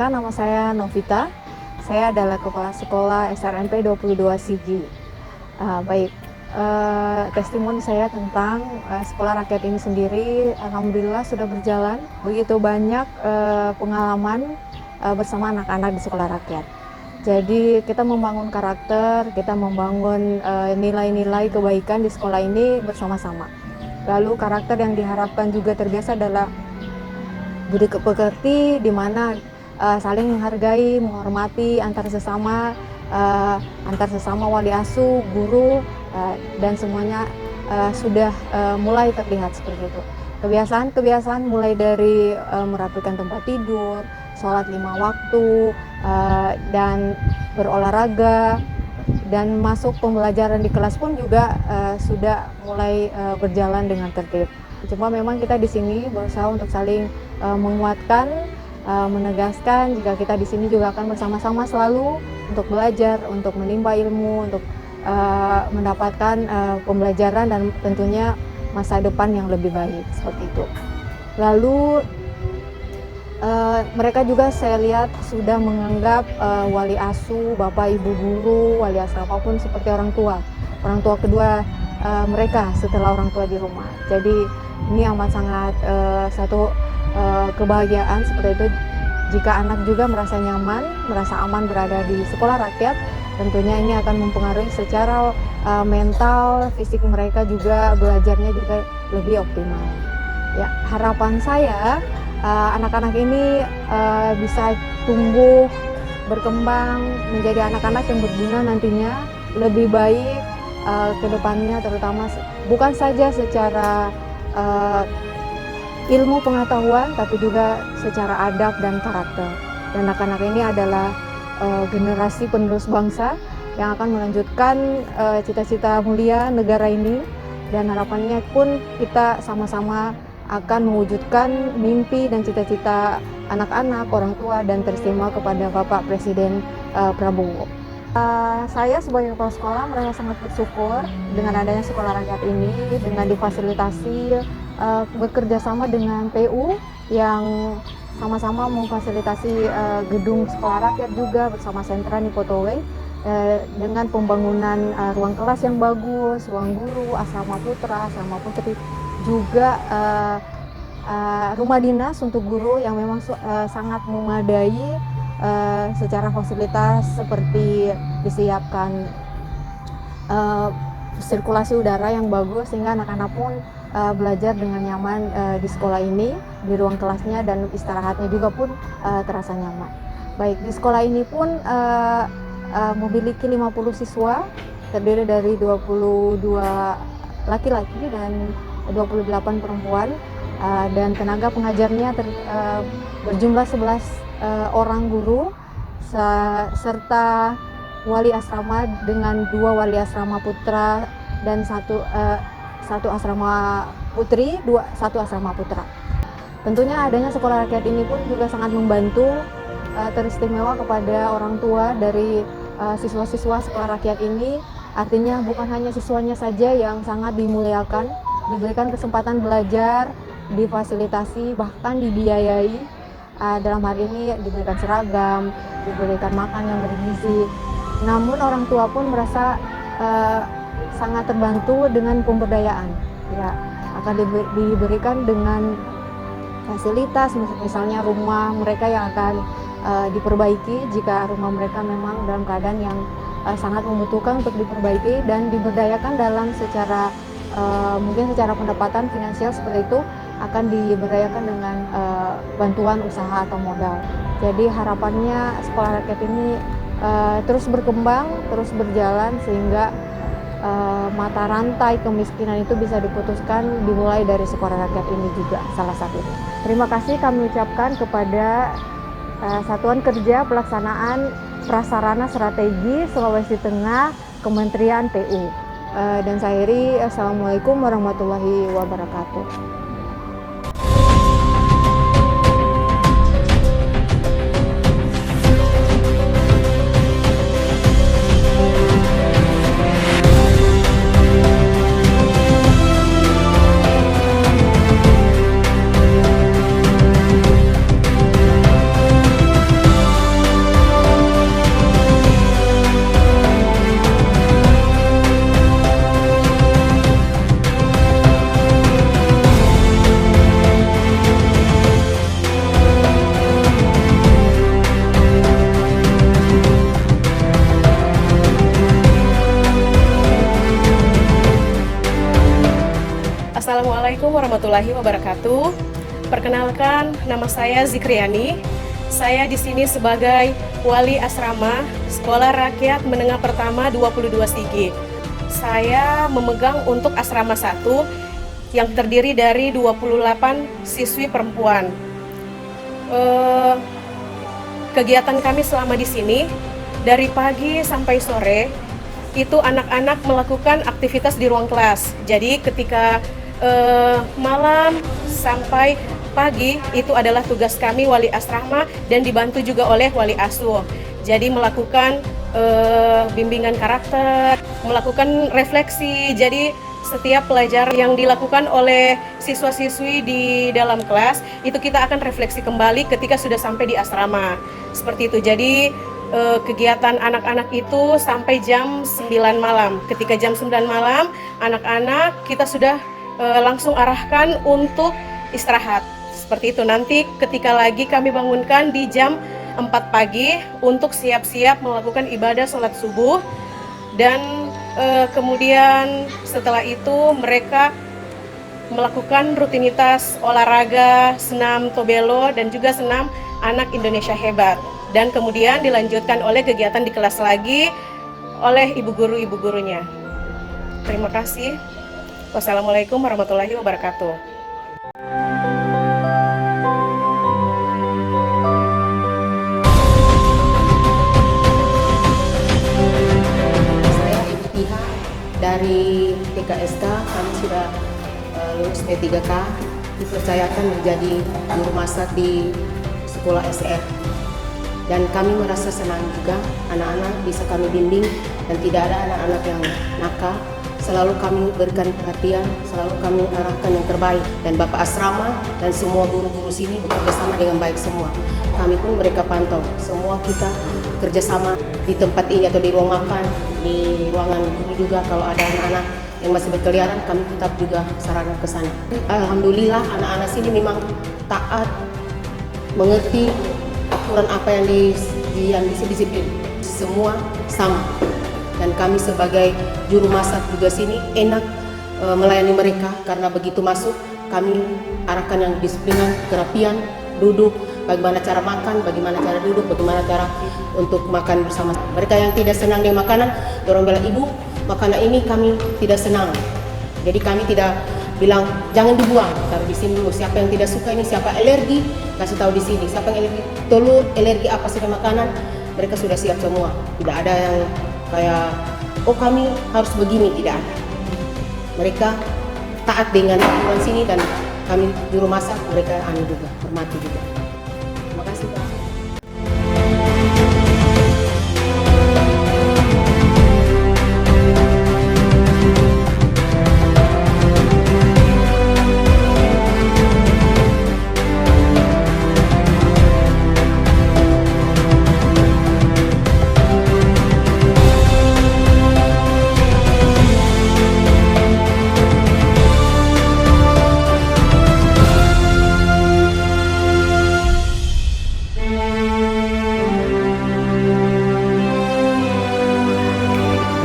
Perkenalkan, nama saya Novita. Saya adalah Kepala Sekolah SRMP 22 Sigi. Baik, testimoni saya tentang sekolah rakyat ini sendiri, alhamdulillah sudah berjalan begitu banyak pengalaman bersama anak-anak di sekolah rakyat. Jadi kita membangun karakter, kita membangun nilai-nilai kebaikan di sekolah ini bersama-sama. Lalu karakter yang diharapkan juga terbiasa adalah budi pekerti, di mana saling menghargai, menghormati antar sesama wali asuh, guru, dan semuanya sudah mulai terlihat seperti itu. Kebiasaan mulai dari merapikan tempat tidur, sholat 5 waktu, dan berolahraga, dan masuk pembelajaran di kelas pun juga sudah mulai berjalan dengan tertib. Cuma memang kita di sini berusaha untuk saling menguatkan, menegaskan jika kita di sini juga akan bersama-sama selalu untuk belajar, untuk menimba ilmu, untuk mendapatkan pembelajaran dan tentunya masa depan yang lebih baik seperti itu. Lalu mereka juga saya lihat sudah menganggap wali asuh, bapak ibu guru, wali asrama pun seperti orang tua kedua mereka setelah orang tua di rumah. Jadi ini amat sangat satu kebahagiaan seperti itu. Jika anak juga merasa nyaman, merasa aman berada di sekolah rakyat, tentunya ini akan mempengaruhi secara mental, fisik mereka juga, belajarnya juga lebih optimal. Ya, harapan saya anak-anak ini bisa tumbuh, berkembang, menjadi anak-anak yang berguna nantinya, lebih baik ke depannya, terutama bukan saja secara ilmu pengetahuan, tapi juga secara adab dan karakter. Dan anak-anak ini adalah generasi penerus bangsa yang akan melanjutkan cita-cita mulia negara ini, dan harapannya pun kita sama-sama akan mewujudkan mimpi dan cita-cita anak-anak, orang tua, dan teristimewa kepada Bapak Presiden Prabowo. Saya sebagai kepala sekolah merasa sangat bersyukur dengan adanya sekolah rakyat ini, dengan difasilitasi bekerja sama dengan PU yang sama-sama memfasilitasi gedung sekolah rakyat juga bersama sentra Nipotowei, dengan pembangunan ruang kelas yang bagus, ruang guru, asrama putra, asrama putri, juga rumah dinas untuk guru yang memang sangat memadai. Secara fasilitas seperti disiapkan sirkulasi udara yang bagus sehingga anak-anak pun belajar dengan nyaman di sekolah ini, di ruang kelasnya, dan istirahatnya juga pun terasa nyaman. Baik, di sekolah ini pun memiliki 50 siswa, terdiri dari 22 laki-laki dan 28 perempuan, dan tenaga pengajarnya berjumlah 11 orang guru serta wali asrama dengan 2 wali asrama putra dan satu asrama putri, 1 asrama putra. Tentunya adanya sekolah rakyat ini pun juga sangat membantu teristimewa kepada orang tua dari siswa-siswa sekolah rakyat ini. Artinya bukan hanya siswanya saja yang sangat dimuliakan, diberikan kesempatan belajar, difasilitasi, bahkan dibiayai. Dalam hal ini diberikan seragam, diberikan makan yang bergizi. Namun orang tua pun merasa sangat terbantu dengan pemberdayaan. Ya, akan diberikan dengan fasilitas, misalnya rumah mereka yang akan diperbaiki jika rumah mereka memang dalam keadaan yang sangat membutuhkan untuk diperbaiki, dan diberdayakan dalam secara mungkin secara pendapatan finansial seperti itu, akan diberdayakan dengan bantuan usaha atau modal. Jadi harapannya sekolah rakyat ini terus berkembang, terus berjalan, sehingga mata rantai kemiskinan itu bisa diputuskan dimulai dari sekolah rakyat ini juga salah satunya. Terima kasih kami ucapkan kepada Satuan Kerja Pelaksanaan Prasarana Strategi Sulawesi Tengah, Kementerian PU. Dan saya akhiri, Assalamualaikum warahmatullahi wabarakatuh. Assalamualaikum warahmatullahi wabarakatuh. Perkenalkan, nama saya Zikriani. Saya di sini sebagai wali asrama Sekolah Rakyat Menengah Pertama 22 Sigi. Saya memegang untuk asrama 1 yang terdiri dari 28 siswi perempuan. Kegiatan kami selama di sini dari pagi sampai sore itu anak-anak melakukan aktivitas di ruang kelas. Jadi ketika malam sampai pagi itu adalah tugas kami wali asrama dan dibantu juga oleh wali asuh. Jadi melakukan bimbingan karakter, melakukan refleksi. Jadi setiap pelajaran yang dilakukan oleh siswa-siswi di dalam kelas itu kita akan refleksi kembali ketika sudah sampai di asrama. Seperti itu. Jadi kegiatan anak-anak itu sampai jam 9 malam. Ketika jam 9 malam, anak-anak kita sudah langsung arahkan untuk istirahat. Seperti itu. Nanti ketika lagi kami bangunkan di jam 4 pagi untuk siap-siap melakukan ibadah sholat subuh. Dan kemudian setelah itu mereka melakukan rutinitas olahraga, senam tobelo, dan juga senam anak Indonesia hebat. Dan kemudian dilanjutkan oleh kegiatan di kelas lagi oleh ibu gurunya. Terima kasih. Wassalamualaikum warahmatullahi wabarakatuh. Saya Ibu Tiha dari TKSK. Kami sudah lulus P3K, dipercayakan menjadi juru masak di sekolah SR. Dan kami merasa senang juga anak-anak bisa kami bimbing dan tidak ada anak-anak yang nakal. Selalu kami berikan perhatian, selalu kami arahkan yang terbaik. Dan Bapak Asrama dan semua guru-guru sini bekerja sama dengan baik semua. Kami pun mereka pantau, semua kita kerjasama di tempat ini atau di ruang makan, di ruangan guru juga. Kalau ada anak-anak yang masih berkeliaran, kami tetap juga sarankan ke sana. Alhamdulillah anak-anak sini memang taat, mengerti aturan apa yang disiplin, semua sama. Dan kami sebagai juru masak juga sini enak melayani mereka karena begitu masuk kami arahkan yang disiplinan, kerapian, duduk, bagaimana cara makan, bagaimana cara duduk, bagaimana cara untuk makan bersama. Mereka yang tidak senang dengan makanan, dorong bilang, ibu makanan ini kami tidak senang. Jadi kami tidak bilang jangan dibuang, taruh di sini dulu. Siapa yang tidak suka ini, siapa alergi, kasih tahu di sini. Siapa yang alergi telur, alergi apa saja makanan, mereka sudah siap semua. Tidak ada yang kayak oh kami harus begini, tidak ada. Mereka taat dengan aturan sini dan kami juru masak mereka juga hormati juga. Terima kasih Pak.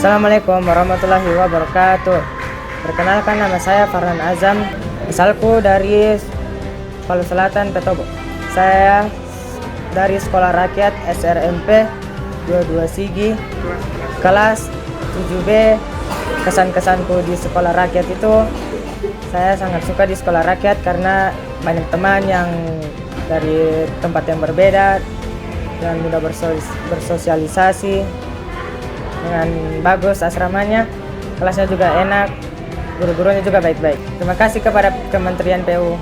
Assalamualaikum warahmatullahi wabarakatuh. Perkenalkan, nama saya Farhan Azam, asalku dari Palu Selatan, Petobo. Saya dari Sekolah Rakyat SRMP 22 Sigi, kelas 7B. Kesan-kesanku di Sekolah Rakyat itu, saya sangat suka di Sekolah Rakyat karena banyak teman yang dari tempat yang berbeda dan mudah bersosialisasi. Dengan bagus asramanya, kelasnya juga enak, guru-gurunya juga baik-baik. Terima kasih kepada Kementerian PU.